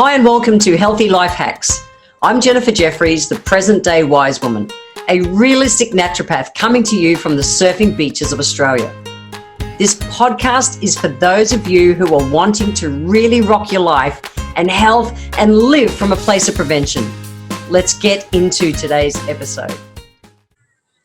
Hi and welcome to Healthy Life Hacks. I'm Jennifer Jeffries, the present day wise woman, a realistic naturopath coming to you from the surfing beaches of Australia. This podcast is for those of you who are wanting to really rock your life and health and live from a place of prevention. Let's get into today's episode.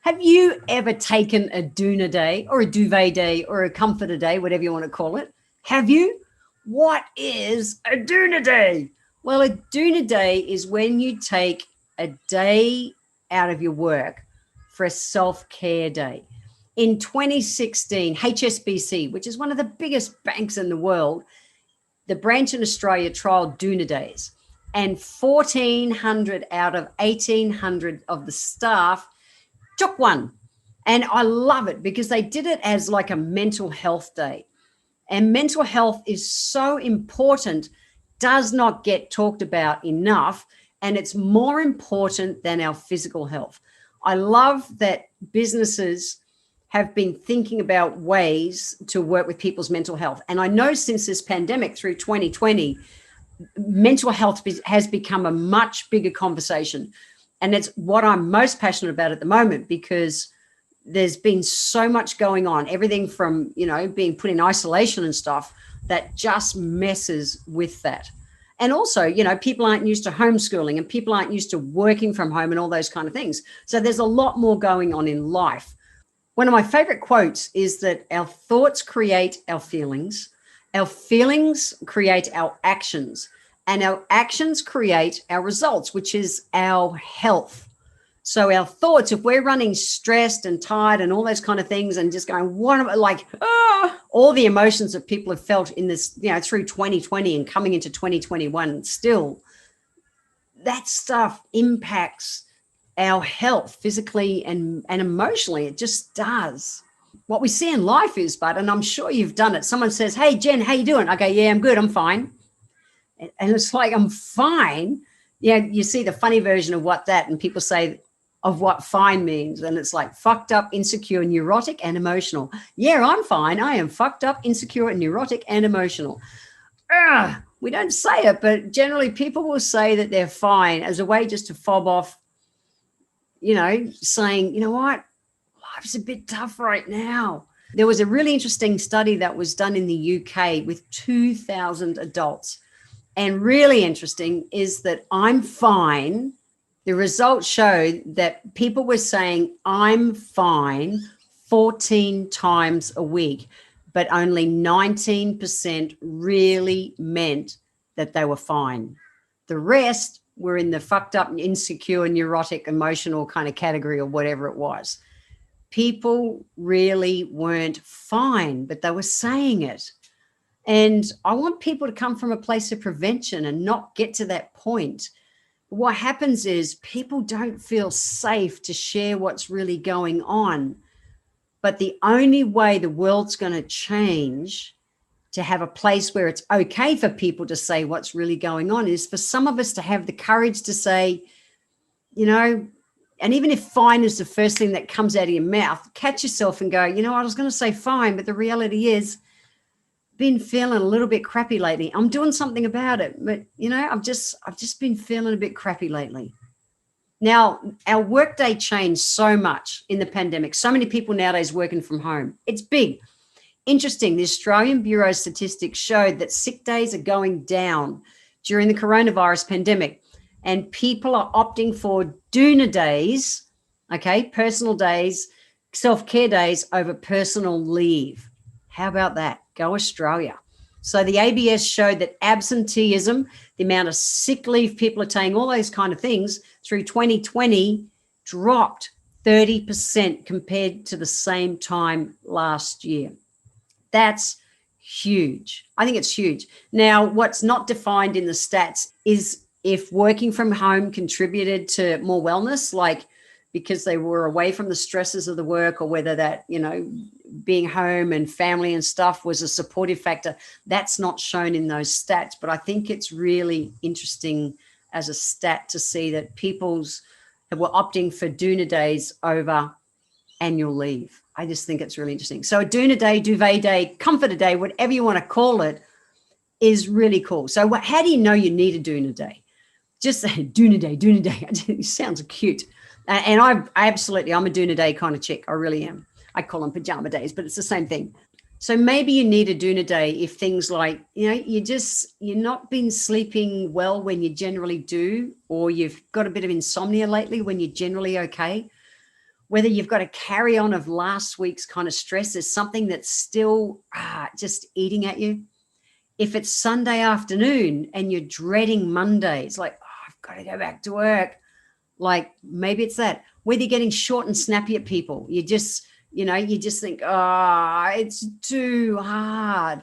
Have you ever taken a doona day or a duvet day or a comforter day, whatever you want to call it? Have you? What is a doona day? Well, a doona day is when you take a day out of your work for a self-care day. In 2016, HSBC, which is one of the biggest banks in the world, the branch in Australia trialled doona days, and 1,400 out of 1,800 of the staff took one. And I love it because they did it as like a mental health day. And mental health is so important, does not get talked about enough, and it's more important than our physical health. I love that businesses have been thinking about ways to work with people's mental health. And I know since this pandemic through 2020, mental health has become a much bigger conversation. And it's what I'm most passionate about at the moment, because there's been so much going on, everything from, being put in isolation and stuff that just messes with that. And also, people aren't used to homeschooling and people aren't used to working from home and all those kind of things. So there's a lot more going on in life. One of my favorite quotes is that our thoughts create our feelings create our actions, and our actions create our results, which is our health. So our thoughts, if we're running stressed and tired and all those kind of things and just going, all the emotions that people have felt in this, through 2020 and coming into 2021 still, that stuff impacts our health physically and emotionally. It just does. What we see in life is, and I'm sure you've done it. Someone says, "Hey, Jen, how you doing?" I go, "Yeah, I'm good. I'm fine." And it's like, I'm fine. You see the funny version of and people say, of what fine means. And it's like fucked up, insecure, neurotic, and emotional. Yeah, I'm fine. I am fucked up, insecure, and neurotic, and emotional. We don't say it, but generally people will say that they're fine as a way just to fob off, saying, what, life's a bit tough right now. There was a really interesting study that was done in the UK with 2,000 adults. And really interesting is that I'm fine. The results showed that people were saying I'm fine 14 times a week, but only 19% really meant that they were fine. The rest were in the fucked up, insecure, neurotic, emotional kind of category or whatever it was. People really weren't fine, but they were saying it. And I want people to come from a place of prevention and not get to that point. What happens is people don't feel safe to share what's really going on. But the only way the world's going to change to have a place where it's okay for people to say what's really going on is for some of us to have the courage to say, and even if fine is the first thing that comes out of your mouth, catch yourself and go, I was going to say fine, but the reality is, been feeling a little bit crappy lately. I'm doing something about it, but I've just been feeling a bit crappy lately. Now, our workday changed so much in the pandemic. So many people nowadays working from home. It's big. Interesting. The Australian Bureau of Statistics showed that sick days are going down during the coronavirus pandemic, and people are opting for doona days, personal days, self-care days over personal leave. How about that? Go Australia. So the ABS showed that absenteeism, the amount of sick leave people are taking, all those kind of things through 2020 dropped 30% compared to the same time last year. That's huge. I think it's huge. Now, what's not defined in the stats is if working from home contributed to more wellness, like because they were away from the stresses of the work, or whether that, being home and family and stuff was a supportive factor. That's not shown in those stats, but I think it's really interesting as a stat to see that people's were opting for doona days over annual leave. I just think it's really interesting. So a doona day, duvet day, comforter day, whatever you want to call it, is really cool. So how do you know you need a doona day? Just say doona day. It sounds cute. And I'm a doona day kind of chick. I really am. I call them pajama days, but it's the same thing. So maybe you need a doona day if things like, you're not been sleeping well when you generally do, or you've got a bit of insomnia lately when you're generally okay. Whether you've got a carry on of last week's kind of stress, there's something that's still just eating at you. If it's Sunday afternoon and you're dreading Monday, it's like, I've got to go back to work. Like maybe it's that. Whether you're getting short and snappy at people, you just think, it's too hard.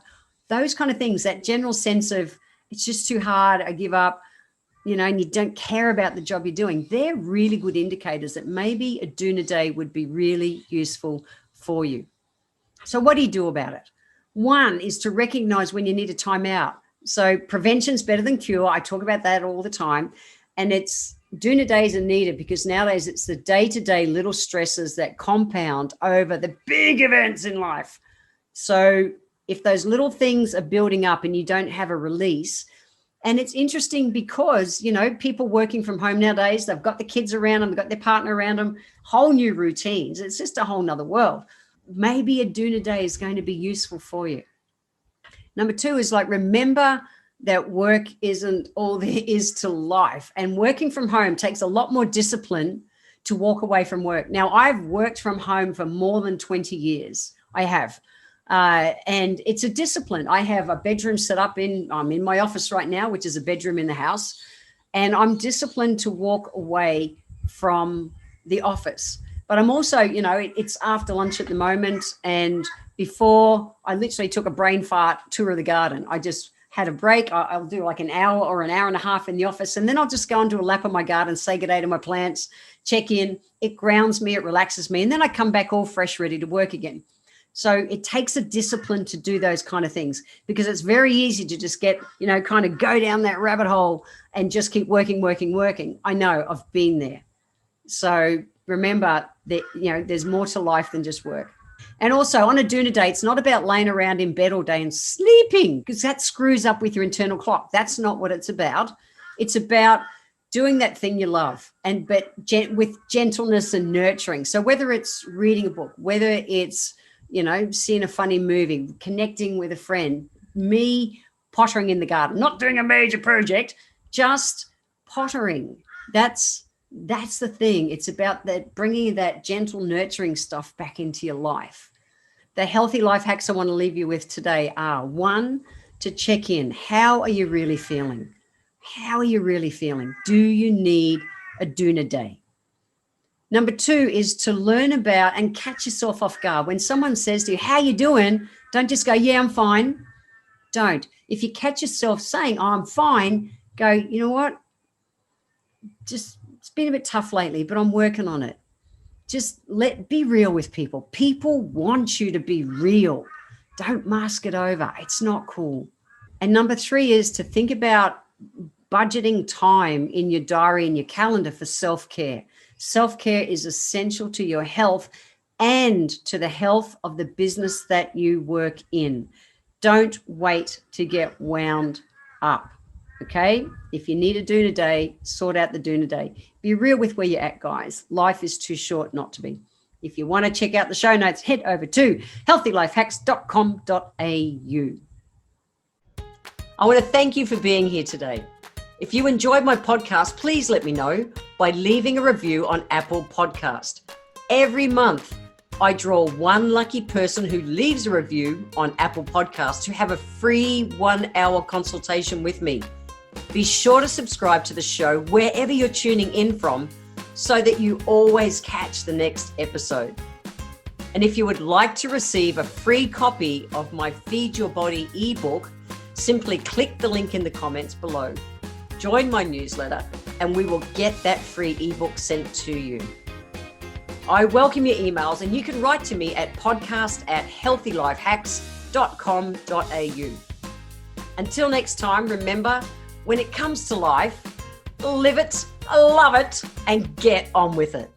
Those kind of things, that general sense of it's just too hard, I give up, and you don't care about the job you're doing. They're really good indicators that maybe a doona day would be really useful for you. So what do you do about it? One is to recognize when you need a time out. So prevention's better than cure. I talk about that all the time. And doona days are needed because nowadays it's the day-to-day little stresses that compound over the big events in life. So if those little things are building up and you don't have a release, and it's interesting because, people working from home nowadays, they've got the kids around them, they've got their partner around them, whole new routines. It's just a whole nother world. Maybe a doona day is going to be useful for you. Number two is remember that work isn't all there is to life, and working from home takes a lot more discipline to walk away from work. Now, I've worked from home for more than 20 years. I have. And it's a discipline. I have a bedroom set up I'm in my office right now, which is a bedroom in the house. And I'm disciplined to walk away from the office. But I'm also, it's after lunch at the moment. And before, I literally took a brain fart tour of the garden. I just had a break. I'll do like an hour or an hour and a half in the office. And then I'll just go and do a lap of my garden, say good day to my plants, check in. It grounds me, it relaxes me. And then I come back all fresh, ready to work again. So it takes a discipline to do those kind of things, because it's very easy to just get, kind of go down that rabbit hole and just keep working. I know, I've been there. So remember that, there's more to life than just work. And also on a doona day, it's not about laying around in bed all day and sleeping, because that screws up with your internal clock. That's not what it's about. It's about doing that thing you love, but with gentleness and nurturing. So whether it's reading a book, whether it's, seeing a funny movie, connecting with a friend, me pottering in the garden, not doing a major project, just pottering. That's the thing. It's about that, bringing that gentle, nurturing stuff back into your life. The healthy life hacks I want to leave you with today are: one, to check in. How are you really feeling? How are you really feeling? Do you need a doona day? Number two is to learn about and catch yourself off guard. When someone says to you, how you doing? Don't just go, yeah, I'm fine. Don't. If you catch yourself saying, oh, I'm fine, go, you know what? It's been a bit tough lately, but I'm working on it. Just be real with people. People want you to be real. Don't mask it over. It's not cool. And number three is to think about budgeting time in your diary and your calendar for self-care. Self-care is essential to your health and to the health of the business that you work in. Don't wait to get wound up, okay? If you need a doona day, sort out the doona day. Be real with where you're at, guys. Life is too short not to be. If you want to check out the show notes, head over to healthylifehacks.com.au. I want to thank you for being here today. If you enjoyed my podcast, please let me know by leaving a review on Apple Podcast. Every month, I draw one lucky person who leaves a review on Apple Podcast to have a free 1-hour consultation with me. Be sure to subscribe to the show wherever you're tuning in from so that you always catch the next episode. And if you would like to receive a free copy of my Feed Your Body ebook, simply click the link in the comments below. Join my newsletter and we will get that free ebook sent to you. I welcome your emails, and you can write to me at podcast@healthylifehacks.com.au. Until next time, remember, when it comes to life, live it, love it, and get on with it.